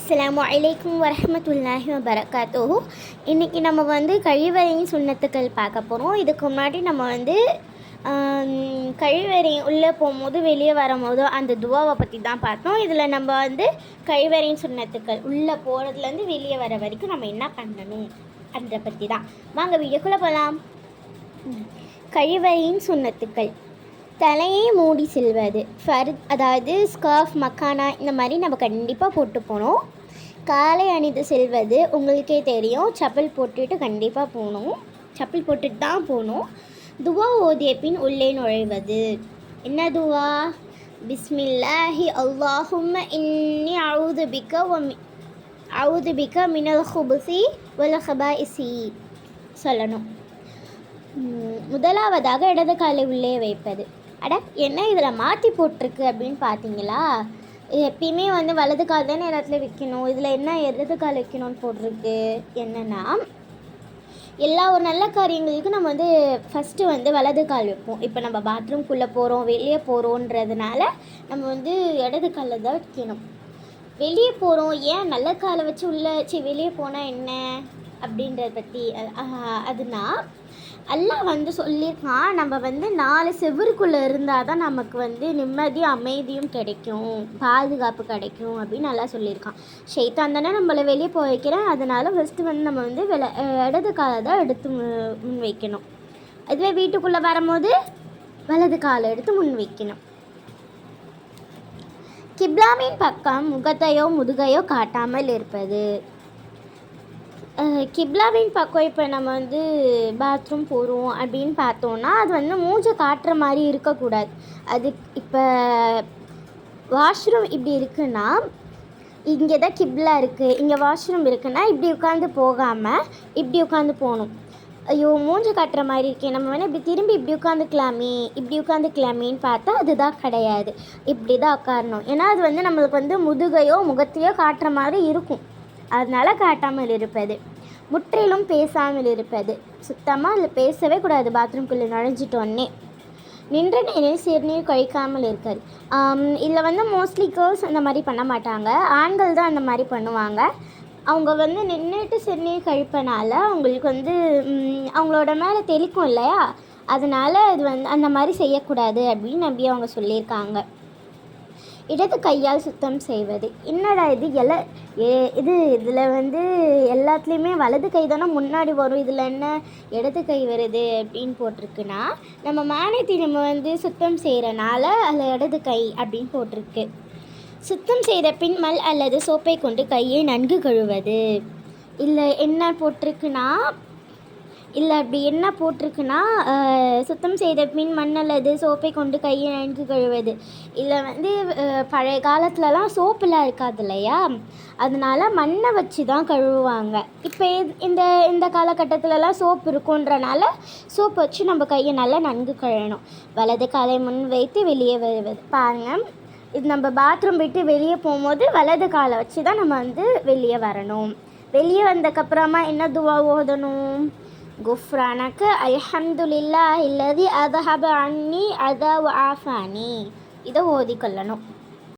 அஸ்ஸலாமு அலைக்கும் வரஹ்மத்துல்லாஹி வபரகாத்துஹு. இன்றைக்கி நம்ம வந்து கழிவறையின் சுன்னத்துக்கள் பார்க்க போகிறோம். இதுக்கு முன்னாடி நம்ம வந்து கழிவறை உள்ளே போகும்போது வெளியே வரும்போது அந்த துவாவை பற்றி தான் பார்த்தோம். இதில் நம்ம வந்து கழிவறையின் சுன்னத்துக்கள் உள்ளே போகிறதுலேருந்து வெளியே வர வரைக்கும் நம்ம என்ன பண்ணணும் அதை பற்றி தான். வாங்க வீடியோக்குள்ளே போகலாம். கழிவறையின் சுன்னத்துக்கள்: தலையை மூடி செல்வது, அதாவது ஸ்கார்ஃப், மக்கானா இந்த மாதிரி நம்ம கண்டிப்பாக போட்டு போகணும். காலை அணிந்து செல்வது உங்களுக்கே தெரியும், செப்பல் போட்டுட்டு கண்டிப்பாக போகணும், செப்பல் போட்டுட்டு தான் போகணும். துவா ஓதிய பின் உள்ளே நுழைவது. என்ன துவா? பிஸ்மில்லாஹி அல்லாஹும்ம இன்னி அவுது பிக்க மினல் ஹுபுசி வல் ஹபாஇசி சொல்லணும். முதலாவதாக இடது காலை உள்ளே வைப்பது. என்ன இதில் மாற்றி போட்டிருக்கு அப்படின்னு பார்த்தீங்களா? எப்பயுமே வந்து வலது கால் தானே இடத்துல வைக்கணும், இதில் என்ன இடது கால் வைக்கணும்னு போட்டிருக்கு. என்னென்னா, எல்லா ஒரு நல்ல காரியங்களுக்கும் நம்ம வந்து ஃபஸ்ட்டு வந்து வலது கால் வைப்போம். இப்போ நம்ம பாத்ரூம்குள்ளே போகிறோம், வெளியே போகிறோன்றதுனால நம்ம வந்து இடது காலில் தான் வைக்கணும். வெளியே போகிறோம், ஏன் நல்ல காலை வச்சு உள்ளே வச்சு வெளியே போனால் என்ன அப்படின்றத பற்றி அதுனா, அல்லாஹ் வந்து சொல்லியிருக்கான், நம்ம வந்து 4 செவருக்குள்ளே இருந்தால் தான் நமக்கு வந்து நிம்மதியும் அமைதியும் கிடைக்கும், பாதுகாப்பு கிடைக்கும் அப்படின்னு நல்லா சொல்லியிருக்கான். ஷைத்தான் தானே நம்மளை வெளியே போய் வைக்கிறேன், அதனால் ஃபஸ்ட்டு வந்து நம்ம வந்து இடது காலை தான் எடுத்து முன் வைக்கணும். அதுவே வீட்டுக்குள்ளே வரும்போது வலது காலை எடுத்து முன் வைக்கணும். கிப்லாவின் பக்கம் முகத்தையோ முதுகையோ காட்டாமல் இருப்பது. கிப்லாவின் பக்கம் இப்போ நம்ம வந்து பாத்ரூம் போகிறோம் அப்படின்னு பார்த்தோன்னா, அது வந்து மூஞ்சை காட்டுற மாதிரி இருக்கக்கூடாது. அது இப்போ வாஷ்ரூம் இப்படி இருக்குன்னா, இங்கே தான் கிப்லா இருக்குது, இங்கே வாஷ்ரூம் இருக்குன்னா இப்படி உட்காந்து போகாமல் இப்படி உட்காந்து போகணும். ஐயோ மூஞ்சை காட்டுற மாதிரி இருக்கே, நம்ம வேணால் இப்படி திரும்பி இப்படி உட்காந்துக்கலாமேன்னு பார்த்தா அதுதான் கிடையாது. இப்படி தான் உட்காரணும். ஏன்னா அது வந்து நம்மளுக்கு வந்து முதுகையோ முகத்தையோ காட்டுற மாதிரி இருக்கும், அதனால் காட்டாமல் இருப்பது. முற்றிலும் பேசாமல் இருப்பது. சுத்தமாக அதில் பேசவே கூடாது. பாத்ரூம்குள்ளே நுழைஞ்சிட்டோன்னே நின்ற நேரில் சிறுநீர் கழிக்காமல் இருக்காது. இதில் வந்து மோஸ்ட்லி கேர்ள்ஸ் அந்த மாதிரி பண்ண மாட்டாங்க, ஆண்கள் தான் அந்த மாதிரி பண்ணுவாங்க. அவங்க வந்து நின்றுட்டு சிறுநீர் கழிப்பனால அவங்களுக்கு வந்து அவங்களோட மேலே தெளிக்கும் இல்லையா, அதனால் அது வந்து அந்த மாதிரி செய்யக்கூடாது அப்படின்னு நம்பி அவங்க சொல்லியிருக்காங்க. இடது கையால் சுத்தம் செய்வது. என்னடா இதில் வந்து எல்லாத்துலேயுமே வலது கை தானே முன்னாடி வரும், இதில் என்ன இடது கை வருது அப்படின்னு போட்டிருக்குன்னா, நம்ம மேனத்தை நம்ம வந்து சுத்தம் செய்கிறனால அதில் இடது கை அப்படின்னு போட்டிருக்கு. சுத்தம் செய்த பின் மல் அல்லது சோப்பை கொண்டு கையை நன்கு கழுவது. அப்படி என்ன போட்டிருக்குன்னா, சுத்தம் செய்த பின் மண் அல்லது சோப்பை கொண்டு கையை நன்கு கழுவது. இதில் வந்து பழைய காலத்துலலாம் சோப்புலாம் இருக்காது இல்லையா, அதனால் மண்ணை வச்சு தான் கழுவுவாங்க. இப்போ இந்த காலகட்டத்திலலாம் சோப்பு இருக்குன்றனால சோப்பு வச்சு நம்ம கையை நல்லா நன்கு கழுவணும். வலது காலை முன் வைத்து வெளியே வருவது. பாருங்கள், இது நம்ம பாத்ரூம் விட்டு வெளியே போகும்போது வலது காலை வச்சு தான் நம்ம வந்து வெளியே வரணும். வெளியே வந்ததுக்கப்புறமா என்ன துவா ஓதணும்? குஃப்ரானக அல்ஹம்துலில்லாஹி அல்லதி அதஹப அன்னி அதா வ ஆஃபானி, இதை ஓதிக்கொள்ளணும்.